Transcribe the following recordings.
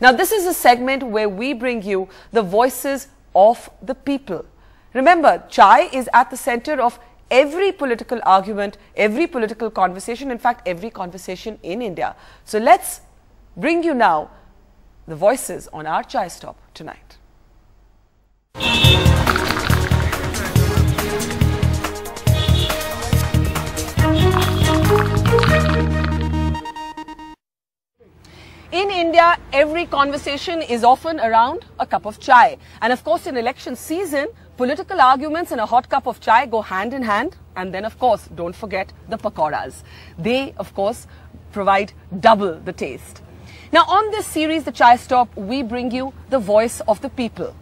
Now, this is a segment where we bring you the voices of the people. Remember, chai is at the center of every political argument, every political conversation, in fact, every conversation in India. So let's bring you now the voices on our chai stop tonight. In India, every conversation is often around a cup of chai. And of course, in election season, political arguments and a hot cup of chai go hand in hand. And then, of course, don't forget the pakoras. They, of course, provide double the taste. Now, on this series, The Chai Stop, we bring you the voice of the people.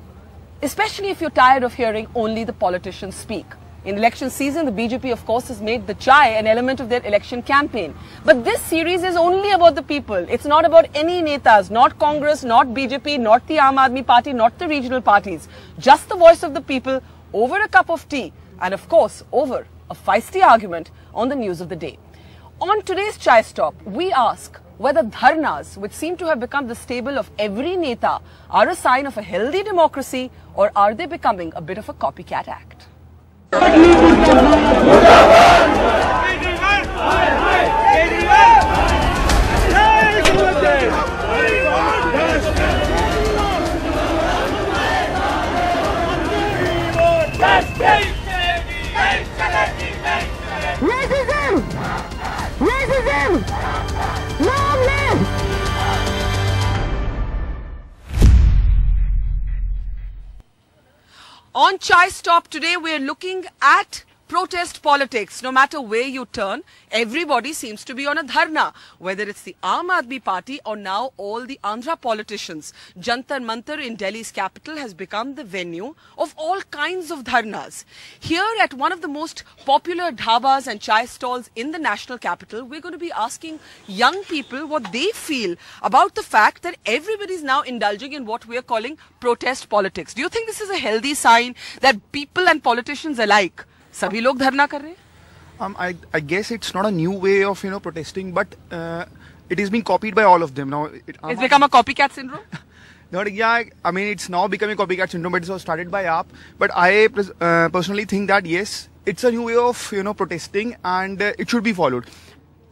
Especially if you're tired of hearing only the politicians speak. In election season, the BJP, of course, has made the chai an element of their election campaign. But this series is only about the people. It's not about any netas, not Congress, not BJP, not the Aam Aadmi Party, not the regional parties. Just the voice of the people over a cup of tea and, of course, over a feisty argument on the news of the day. On today's Chai Stop, we ask whether dharnas, which seem to have become the stable of every neta, are a sign of a healthy democracy or are they becoming a bit of a copycat act? Racism! Racism! Long live! On Chai Stop today, we are looking at protest politics. No matter where you turn, everybody seems to be on a dharna. Whether it's the Aam Aadmi Party or now all the Andhra politicians. Jantar Mantar in Delhi's capital has become the venue of all kinds of dharnas. Here at one of the most popular dhabas and chai stalls in the national capital, we're going to be asking young people what they feel about the fact that everybody is now indulging in what we're calling protest politics. Do you think this is a healthy sign that people and politicians alike सभी लोग धरना कर रहे हैं? I guess it's not a new way of protesting, but it is being copied by all of them now. It's become a copycat syndrome. Yeah, I mean it's now becoming a copycat syndrome, but it was started by AAP. But I personally think that yes, it's a new way of protesting, and it should be followed.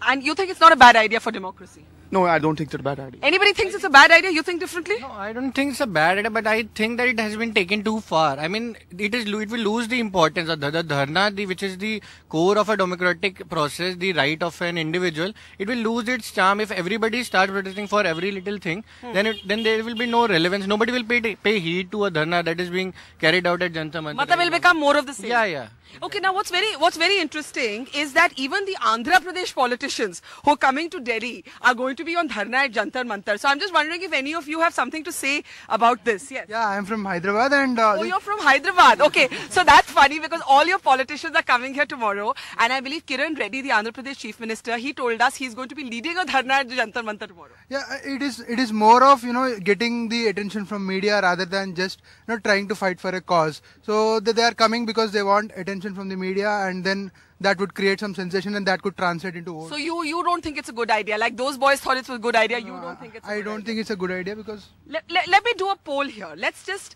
And you think it's not a bad idea for democracy? No, I don't think it's a bad idea. Anybody thinks it's a bad idea? You think differently? No, I don't think it's a bad idea, but I think that it has been taken too far. I mean, it will lose the importance of the dharna, which is the core of a democratic process, the right of an individual. It will lose its charm if everybody starts protesting for every little thing. Then there will be no relevance. Nobody will pay heed to a dharna that is being carried out at Jantar Mantar. Matlab will become more of the same. Yeah. Okay, now what's very interesting is that even the Andhra Pradesh politicians who are coming to Delhi are going to be on dharna at Jantar Mantar. So I'm just wondering if any of you have something to say about this. Yes. Yeah, I'm from Hyderabad and... oh, you're from Hyderabad. Okay, so that's funny because all your politicians are coming here tomorrow. And I believe Kiran Reddy, the Andhra Pradesh Chief Minister, he told us he's going to be leading a dharna at Jantar Mantar tomorrow. Yeah, it is more of, getting the attention from media rather than just, trying to fight for a cause. So they are coming because they want attention from the media, and then that would create some sensation and that could translate into votes. So you don't think it's a good idea? Like those boys thought it was a good idea, you don't think it's a good idea? I don't think it's a good idea because... Let me do a poll here. Let's just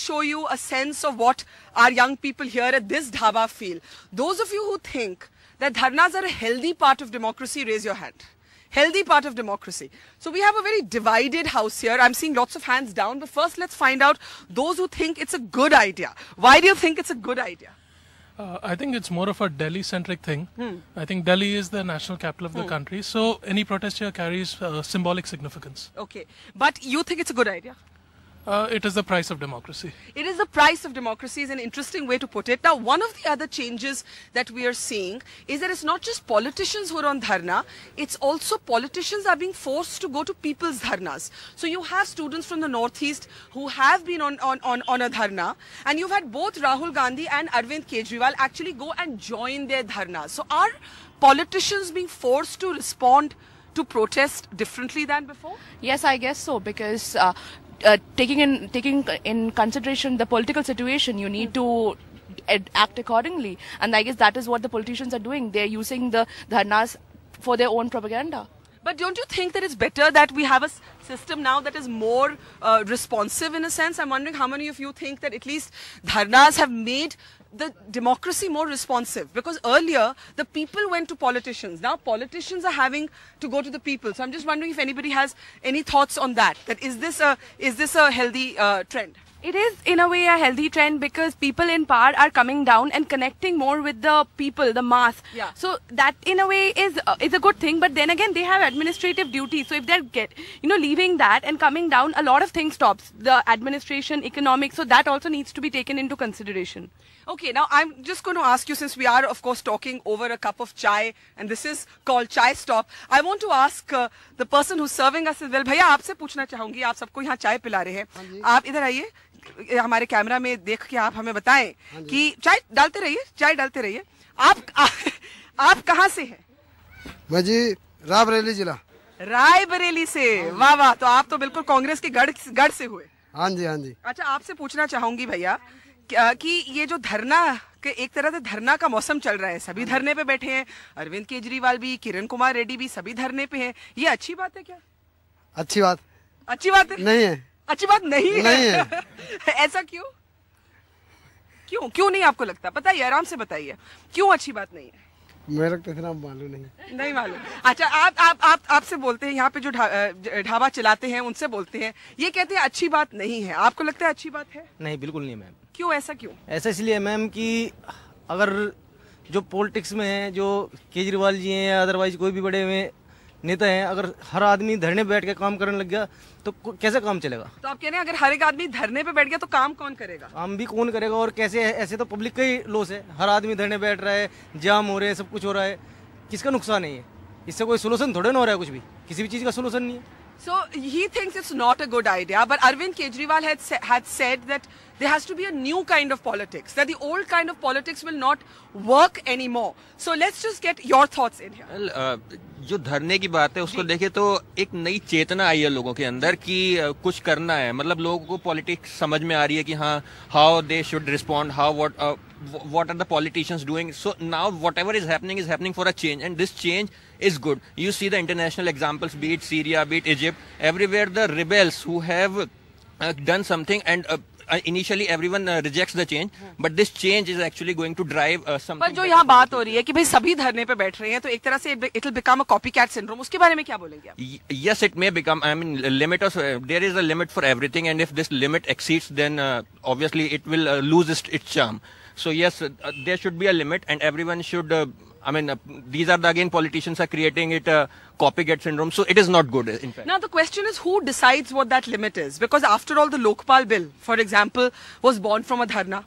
show you a sense of what our young people here at this dhaba feel. Those of you who think that dharnas are a healthy part of democracy, raise your hand. Healthy part of democracy. So we have a very divided house here. I'm seeing lots of hands down, but first let's find out those who think it's a good idea. Why do you think it's a good idea? I think it's more of a Delhi-centric thing. I think Delhi is the national capital of the country, so any protest here carries symbolic significance. Okay, but you think it's a good idea? It is the price of democracy. It is the price of democracy is an interesting way to put it. Now, one of the other changes that we are seeing is that it's not just politicians who are on dharna, it's also politicians are being forced to go to people's dharnas. So you have students from the Northeast who have been on a dharna, and you've had both Rahul Gandhi and Arvind Kejriwal actually go and join their dharnas. So are politicians being forced to respond to protest differently than before? Yes, I guess so, because taking in consideration the political situation, you need to act accordingly, and I guess that is what the politicians are doing. They're using the dharnas for their own propaganda. But don't you think that it's better that we have a system now that is more responsive in a sense? I'm wondering how many of you think that at least dharnas have made the democracy more responsive, because earlier the people went to politicians. Now politicians are having to go to the people. So I'm just wondering if anybody has any thoughts on that. That is this a healthy trend? It is in a way a healthy trend because people in power are coming down and connecting more with the people, the mass. Yeah. So that in a way is a good thing. But then again, they have administrative duties. So if they're leaving that and coming down, a lot of things stops. The administration, economics. So that also needs to be taken into consideration. Okay, now I'm just going to ask you, since we are of course talking over a cup of chai and this is called Chai Stop, I want to ask the person who's serving us as well. भैया आपसे पूछना चाहूंगी, आप सबको यहाँ चाय पिला रहे हैं, आप इधर आइए, हमारे कैमरा में देख के आप हमें बताएं कि चाय डालते रहिए, आप कहाँ से हैं? मैं जी रायबरेली जिला। रायबरेली से, वाह वाह, तो आप तो बिल्कुल कांग्रेस के गढ़ से हुए। हाँ जी, हाँ जी। अच्छा, आपसे पूछना चाहूंगी भैया कि ये जो धरना के एक तरह से धरना का मौसम चल रहा है, सभी धरने पे बैठे हैं, अरविंद केजरीवाल भी, किरण कुमार रेड्डी भी, सभी धरने पे हैं, ये अच्छी बात है क्या? अच्छी बात है? नहीं है। अच्छी बात नहीं है। ऐसा क्यों नहीं आपको लगता? बताइए, आराम से बताइए, क्यों अच्छी बात नहीं है? मेरे को इतना मालूम नहीं मालूम। अच्छा, आपसे बोलते हैं, यहाँ पे जो ढाबा चलाते हैं उनसे बोलते हैं, ये कहते हैं अच्छी बात नहीं है, आपको लगता है अच्छी बात है? नहीं, बिल्कुल नहीं मैम। क्यों, ऐसा क्यों? ऐसा इसलिए मैम कि अगर जो पॉलिटिक्स में है, जो केजरीवाल जी हैं या अदरवाइज कोई भी बड़े हुए नेता हैं, अगर हर आदमी धरने बैठ के काम करने लग गया तो कैसे काम चलेगा? तो आप कह रहे हैं अगर हर एक आदमी धरने पे बैठ गया तो काम कौन करेगा? काम भी कौन करेगा, और कैसे? ऐसे तो पब्लिक का ही लॉस है, हर आदमी धरने बैठ रहा है, जाम हो रहे हैं, सब कुछ हो रहा है, किसका नुकसान है? ये इससे कोई सोल्यूशन थोड़े ना हो रहा है, कुछ भी किसी भी चीज का सोल्यूशन नहीं है। So he thinks it's not a good idea, but Arvind Kejriwal had said that there has to be a new kind of politics, that the old kind of politics will not work anymore. So let's just get your thoughts in here. Well, जो धरने की बात है उसको देखे तो एक नई चेतना आई है लोगों के अंदर कि कुछ करना है, मतलब लोगों को पॉलिटिक्स समझ में आ रही है कि हाँ, how they should respond, what are the politicians doing. So now whatever is happening for a change, and this change is good. You see the international examples, be it Syria, be it Egypt, everywhere the rebels who have done something, and initially everyone rejects the change, but this change is actually going to drive something. पर जो यहाँ बात हो रही है कि भाई सभी धरने पे बैठ रहे हैं, तो एक तरह से it will become a copycat syndrome. उसके बारे में क्या बोलेंगे आप? Yes, it may become. I mean, there is a limit for everything, and if this limit exceeds, then obviously it will lose its charm. So yes, there should be a limit, and everyone should. These are again politicians are creating it a copycat syndrome, so it is not good in fact. Now the question is, who decides what that limit is? Because after all, the Lokpal bill, for example, was born from a dharna.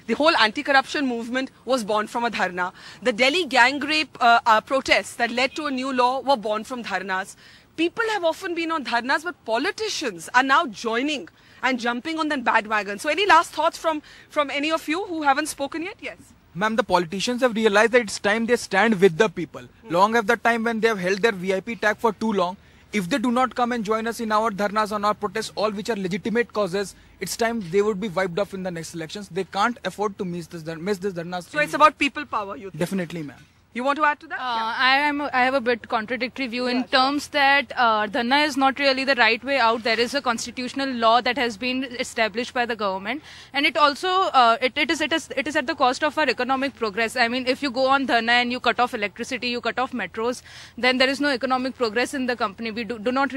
The whole anti-corruption movement was born from a dharna. The Delhi gang rape protests that led to a new law were born from dharnas. People have often been on dharnas, but politicians are now joining and jumping on that bandwagon. So any last thoughts from any of you who haven't spoken yet? Yes. Ma'am, the politicians have realized that it's time they stand with the people. Long after the time when they have held their VIP tag for too long, if they do not come and join us in our dharnas, on our protests, all which are legitimate causes, it's time they would be wiped off in the next elections. They can't afford to miss this dharnas. So it's about people power, you think? Definitely, ma'am. You want to add to that? I have a bit contradictory view in terms that dharna is not really the right way out. There is a constitutional law that has been established by the government, and it also it is at the cost of our economic progress. I mean, if you go on dharna and you cut off electricity, you cut off metros, then there is no economic progress in the country. We do not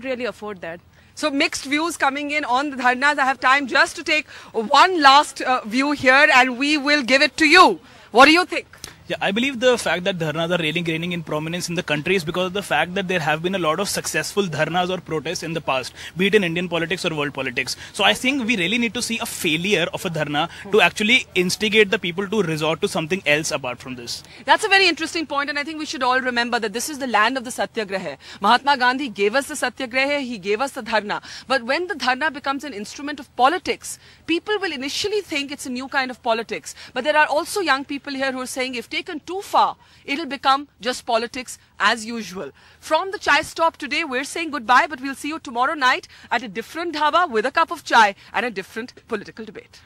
really afford that. So mixed views coming in on the dharnas. I have time just to take one last view here, and we will give it to you. What do you think? Yeah, I believe the fact that dharnas are really gaining in prominence in the country is because of the fact that there have been a lot of successful dharnas or protests in the past, be it in Indian politics or world politics. So I think we really need to see a failure of a dharna to actually instigate the people to resort to something else apart from this. That's a very interesting point, and I think we should all remember that this is the land of the Satyagraha. Mahatma Gandhi gave us the Satyagraha, he gave us the dharna. But when the dharna becomes an instrument of politics, people will initially think it's a new kind of politics. But there are also young people here who are saying if taken too far, it'll become just politics as usual. From the Chai Stop today, we're saying goodbye, but we'll see you tomorrow night at a different dhaba with a cup of chai and a different political debate.